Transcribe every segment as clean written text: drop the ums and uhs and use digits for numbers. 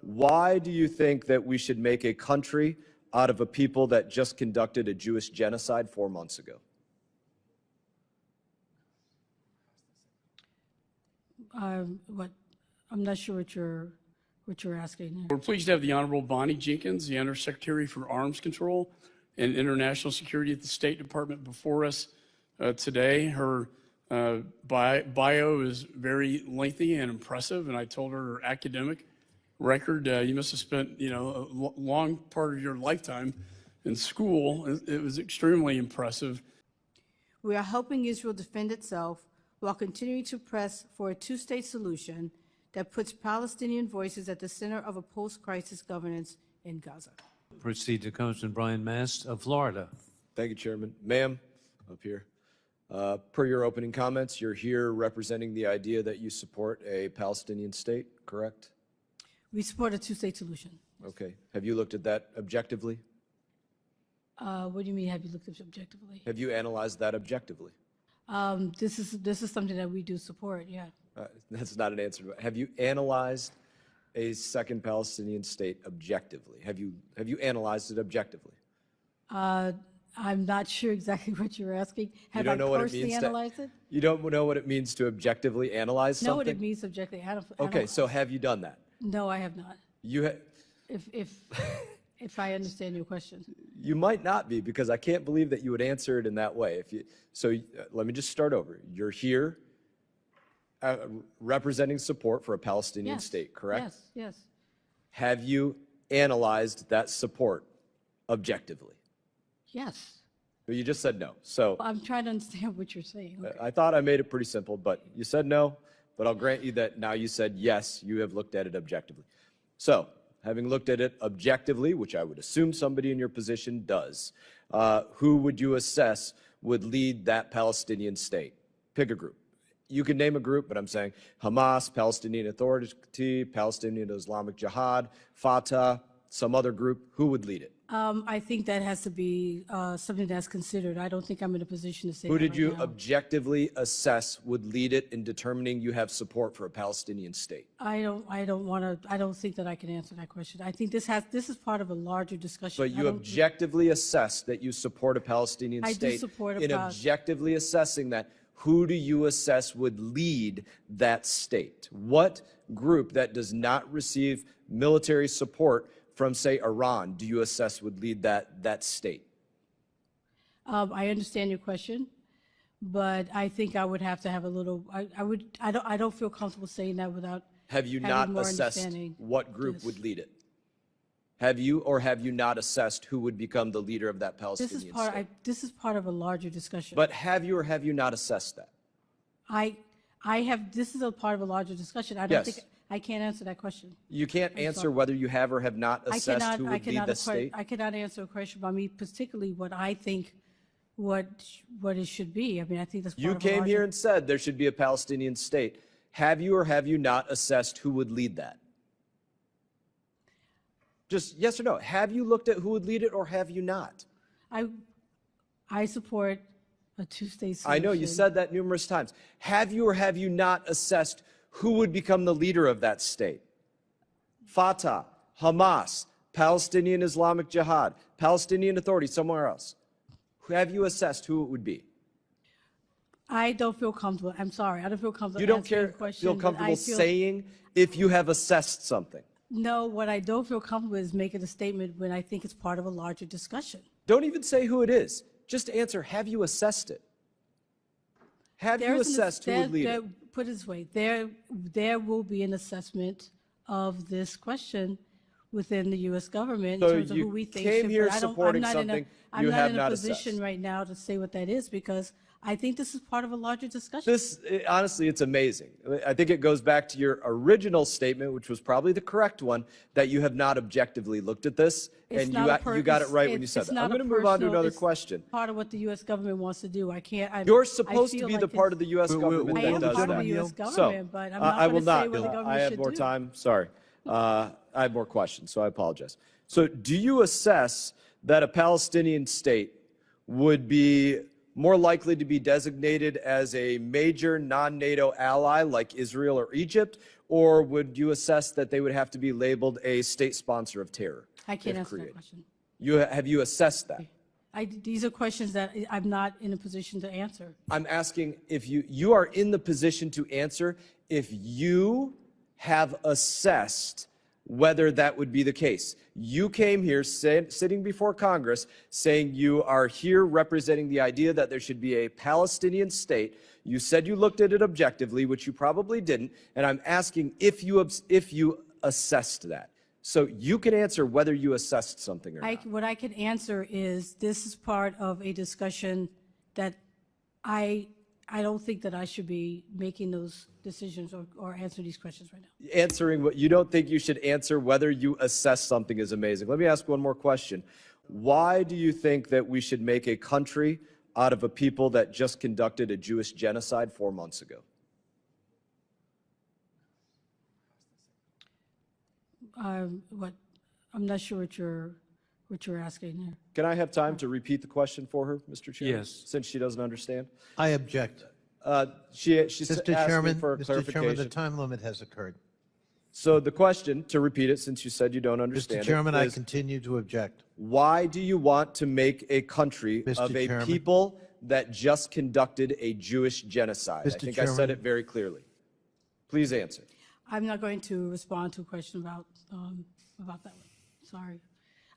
why do you think that we should make a country out of a people that just conducted a Jewish genocide 4 months ago? I'm not sure what you're asking. We're pleased to have the Honorable Bonnie Jenkins, the Undersecretary for Arms Control and International Security at the State Department, before us today. Her bio is very lengthy and impressive, and I told her academic record, you must have spent, a long part of your lifetime in school. It was extremely impressive. We are helping Israel defend itself while continuing to press for a two-state solution that puts Palestinian voices at the center of a post-crisis governance in Gaza. Proceed to Congressman Bryan Maст of Florida. Thank you, Chairman. Ma'am, up here. Per your opening comments, you're here representing the idea that you support a Palestinian state, correct? We support a two-state solution. Okay. Have you looked at that objectively? What do you mean, have you looked at it objectively? Have you analyzed that objectively? This is something that we do support, yeah. That's not an answer. Have you analyzed a second Palestinian state objectively? Have you analyzed it objectively? I'm not sure exactly what you're asking. Have I personally analyzed it? You don't know what it means to objectively analyze something? Know what it means objectively. Okay, so have you done that? No, I have not. If I understand your question. You might not be, because I can't believe that you would answer it in that way. Let me just start over. You're here representing support for a Palestinian state, correct? Yes, yes. Have you analyzed that support objectively? Yes. But you just said no. So I'm trying to understand what you're saying. Okay. I thought I made it pretty simple, but you said no. But I'll grant you that now you said yes, you have looked at it objectively. So, having looked at it objectively, which I would assume somebody in your position does, who would you assess would lead that Palestinian state? Pick a group. You can name a group, but I'm saying Hamas, Palestinian Authority, Palestinian Islamic Jihad, Fatah, some other group. Who would lead it? I think that has to be something that's considered. I don't think I'm in a position to say Who that did you right now. objectively assess would lead it in determining you have support for a Palestinian state? I don't think that I can answer that question. I think this is part of a larger discussion. But you objectively assess that you support a Palestinian state. I do support in objectively assessing that, who do you assess would lead that state? What group that does not receive military support from, say, Iran, do you assess would lead that state? I understand your question, but I think I would have to have a little. I don't feel comfortable saying that without. Have you having not assessed what group would lead it? Have you or have you not assessed who would become the leader of that Palestinian state? This is part of a larger discussion. But have you or have you not assessed that? I have. This is a part of a larger discussion. I don't think. I can't answer that question. You can't answer whether you have or have not assessed who would lead the state? I cannot answer a question about me, particularly what I think what it should be. I mean, I think that's part of a larger... You came here and said there should be a Palestinian state. Have you or have you not assessed who would lead that? Just yes or no. Have you looked at who would lead it or have you not? I support a two-state solution. I know, you said that numerous times. Have you or have you not assessed who would become the leader of that state? Fatah, Hamas, Palestinian Islamic Jihad, Palestinian Authority, somewhere else. Have you assessed who it would be? I don't feel comfortable. I'm sorry. I don't feel comfortable. You don't feel comfortable saying if you have assessed something? No, what I don't feel comfortable is making a statement when I think it's part of a larger discussion. Don't even say who it is. Just answer, have you assessed it? Have you assessed who would lead it? Put it this way, there will be an assessment of this question within the U.S. government in terms of who we think should. So you came here supporting something you have not assessed. I'm not in a position right now to say what that is because I think this is part of a larger discussion. Honestly, it's amazing. I think it goes back to your original statement, which was probably the correct one, that you have not objectively looked at this, and you got it right when you said that. I'm going to move on to another question. Part of what the U.S. government wants to do. I can't. You're supposed to be the part of the U.S. government that does that. I am part of the U.S. government, but I'm not going to say what the government should do. I have more time. Sorry. I have more questions, so I apologize. So do you assess that a Palestinian state would be more likely to be designated as a major non-NATO ally like Israel or Egypt, or would you assess that they would have to be labeled a state sponsor of terror? I can't if answer that created? question. Have you assessed that? These are questions that I'm not in a position to answer. I'm asking if you are in the position to answer if you have assessed whether that would be the case. You came here sitting before Congress saying you are here representing the idea that there should be a Palestinian state. You said you looked at it objectively, which you probably didn't, and I'm asking if you assessed that. So you can answer whether you assessed something or not. What I can answer is this is part of a discussion that I don't think that I should be making those decisions or answering these questions right now. Answering what you don't think you should answer whether you assess something is amazing. Let me ask one more question. Why do you think that we should make a country out of a people that just conducted a Jewish genocide 4 months ago? I'm not sure what you're asking there. Can I have time to repeat the question for her, Mr. Chairman? Yes. Since she doesn't understand. I object. She Mr. asked Chairman, me for a Mr. clarification. Chairman, the time limit has occurred. So the question, to repeat it, since you said you don't understand Mr. Chairman, it, I is continue to object. why do you want to make a country Mr. of a Chairman. people that just conducted a Jewish genocide? I Mr. think I said Chairman. it very clearly. Please answer. I'm not going to respond to a question about that one. Sorry.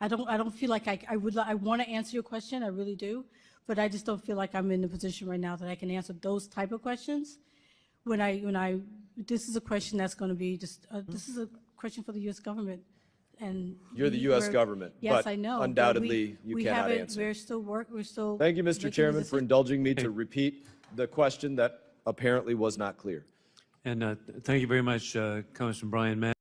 I don't feel like I want to answer your question. I really do. But I just don't feel like I'm in the position right now that I can answer those type of questions. This is a question that's going to be just, this is a question for the U.S. government. And You're the U.S. government, yes, but I know. but undoubtedly you cannot answer. We're still. Thank you, making Mr. the Chairman, for decision. indulging me to repeat the question that apparently was not clear. And thank you very much, Congressman Bryan Mast.